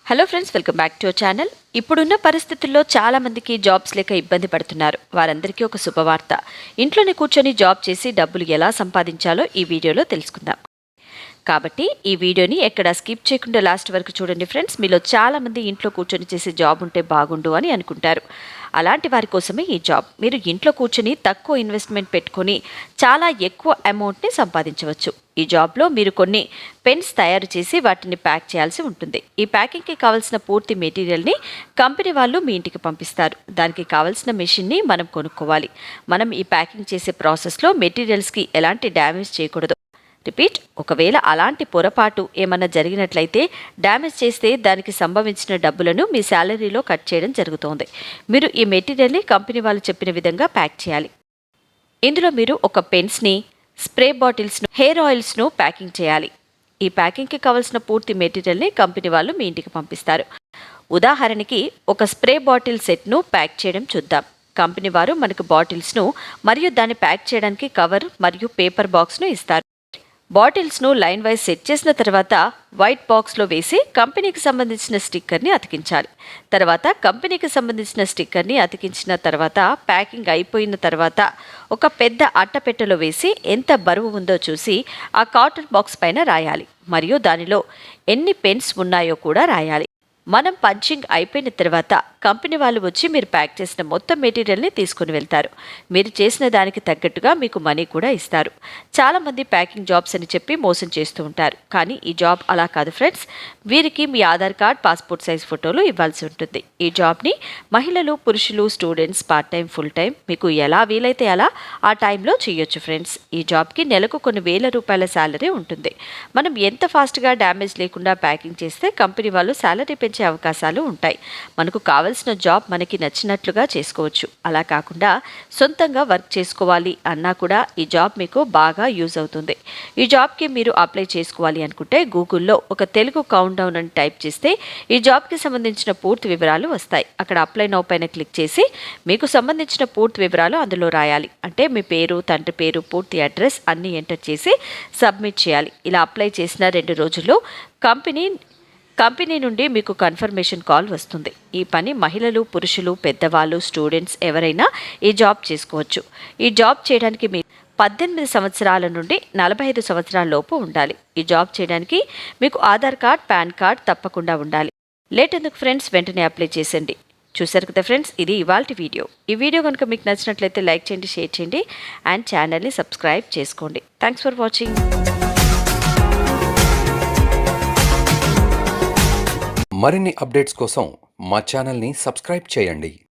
Hello friends, welcome back to our channel. ఇప్పుడున్న పరిస్థితుల్లో చాలా మందికి జాబ్స్ లేక ఇబ్బంది పడుతున్నారు. వారందరికీ ఒక శుభవార్త. ఇంట్లోనే కూర్చొని జాబ్ చేసి డబ్బులు ఎలా సంపాదించాలో ఈ వీడియోలో తెలుసుకుందాం. కాబట్టి ఈ వీడియోని ఎక్కడ స్కిప్ చేయకుండా లాస్ట్ వరకు చూడండి ఫ్రెండ్స్. మీలో చాలా మంది ఇంట్లో కూర్చొని చేసే జాబ్ ఉంటే బాగుండు అని అనుకుంటారు. అలాంటి వారి కోసమే ఈ జాబ్. మీరు ఇంట్లో కూర్చొని తక్కువ ఇన్వెస్ట్మెంట్ పెట్టుకొని చాలా ఎక్కువ అమౌంట్ని సంపాదించవచ్చు. ఈ జాబ్లో మీరు కొన్ని పెన్స్ తయారు చేసి వాటిని ప్యాక్ చేయాల్సి ఉంటుంది. ఈ ప్యాకింగ్కి కావాల్సిన పూర్తి మెటీరియల్ని కంపెనీ వాళ్ళు మీ ఇంటికి పంపిస్తారు. దానికి కావాల్సిన మెషిన్ని మనం కొనుక్కోవాలి. మనం ఈ ప్యాకింగ్ చేసే ప్రాసెస్లో మెటీరియల్స్కి ఎలాంటి డ్యామేజ్ చేయకూడదు. రిపీట్, ఒకవేళ అలాంటి పొరపాటు ఏమన్నా జరిగినట్లయితే డ్యామేజ్ చేస్తే దానికి సంభవించిన డబ్బులను మీ శాలరీలో కట్ చేయడం జరుగుతోంది. మీరు ఈ మెటీరియల్ని కంపెనీ వాళ్ళు చెప్పిన విధంగా ప్యాక్ చేయాలి. ఇందులో మీరు ఒక పెన్స్ని, స్ప్రే బాటిల్స్ను, హెయిర్ ఆయిల్స్ను ప్యాకింగ్ చేయాలి. ఈ ప్యాకింగ్కి కావాల్సిన పూర్తి మెటీరియల్ని కంపెనీ వాళ్ళు మీ ఇంటికి పంపిస్తారు. ఉదాహరణకి ఒక స్ప్రే బాటిల్ సెట్ను ప్యాక్ చేయడం చూద్దాం. కంపెనీ వారు మనకు బాటిల్స్ను మరియు దాన్ని ప్యాక్ చేయడానికి కవర్ మరియు పేపర్ బాక్స్ను ఇస్తారు. బాటిల్స్ను లైన్ వైజ్ సెట్ చేసిన తర్వాత వైట్ బాక్స్లో వేసి కంపెనీకి సంబంధించిన స్టిక్కర్ని అతికించాలి. తర్వాత కంపెనీకి సంబంధించిన స్టిక్కర్ని అతికించిన తర్వాత ప్యాకింగ్ అయిపోయిన తర్వాత ఒక పెద్ద అట్టపెట్టెలో వేసి ఎంత బరువు ఉందో చూసి ఆ కాటన్ బాక్స్ పైన రాయాలి మరియు దానిలో ఎన్ని పెన్స్ ఉన్నాయో కూడా రాయాలి. మనం పంచింగ్ అయిపోయిన తర్వాత కంపెనీ వాళ్ళు వచ్చి మీరు ప్యాక్ చేసిన మొత్తం మెటీరియల్ని తీసుకుని వెళ్తారు. మీరు చేసిన దానికి తగ్గట్టుగా మీకు మనీ కూడా ఇస్తారు. చాలామంది ప్యాకింగ్ జాబ్స్ అని చెప్పి మోసం చేస్తూ ఉంటారు. కానీ ఈ జాబ్ అలా కాదు ఫ్రెండ్స్. వీరికి మీ ఆధార్ కార్డ్, పాస్పోర్ట్ సైజ్ ఫోటోలు ఇవ్వాల్సి ఉంటుంది. ఈ జాబ్ని మహిళలు, పురుషులు, students, part time, full time మీకు ఎలా వీలైతే అలా ఆ టైంలో చేయొచ్చు ఫ్రెండ్స్. ఈ జాబ్కి నెలకు కొన్ని వేల రూపాయల శాలరీ ఉంటుంది. మనం ఎంత ఫాస్ట్గా డ్యామేజ్ లేకుండా ప్యాకింగ్ చేస్తే కంపెనీ వాళ్ళు శాలరీ పెంచే అవకాశాలు ఉంటాయి. మనకు కావాల్సిన జాబ్ మనకి నచ్చినట్లుగా చేసుకోవచ్చు. అలా కాకుండా సొంతంగా వర్క్ చేసుకోవాలి అన్నా కూడా ఈ జాబ్ మీకు బాగా యూజ్ అవుతుంది. ఈ జాబ్కి మీరు అప్లై చేసుకోవాలి అనుకుంటే గూగుల్లో ఒక తెలుగు కౌంట్ డౌన్ అని టైప్ చేస్తే ఈ జాబ్కి సంబంధించిన పూర్తి వివరాలు వస్తాయి. అక్కడ అప్లై నౌ పైన క్లిక్ చేసి మీకు సంబంధించిన పూర్తి వివరాలు అందులో రాయాలి. అంటే మీ పేరు, తండ్రి పేరు, పూర్తి అడ్రస్ అన్నీ ఎంటర్ చేసి సబ్మిట్ చేయాలి. ఇలా అప్లై చేసిన 2 రోజుల్లో కంపెనీ నుండి మీకు కన్ఫర్మేషన్ కాల్ వస్తుంది. ఈ పని మహిళలు, పురుషులు, పెద్దవాళ్ళు, స్టూడెంట్స్ ఎవరైనా ఈ జాబ్ చేసుకోవచ్చు. ఈ జాబ్ చేయడానికి మీరు 18 సంవత్సరాల నుండి 45 సంవత్సరాల లోపు ఉండాలి. ఈ జాబ్ చేయడానికి మీకు ఆధార్ కార్డ్, పాన్ కార్డ్ తప్పకుండా ఉండాలి. లేట్ ఎందుకు ఫ్రెండ్స్, వెంటనే అప్లై చేసేయండి. చూసారు కదా ఫ్రెండ్స్, ఇది ఇవాల్టి వీడియో. ఈ వీడియో కనుక మీకు నచ్చినట్లయితే లైక్ చేయండి, షేర్ చేయండి అండ్ ఛానల్ని సబ్స్క్రైబ్ చేసుకోండి. Thanks for watching. మరిన్ని అప్డేట్స్ కోసం మా ఛానల్ని సబ్స్క్రైబ్ చేయండి.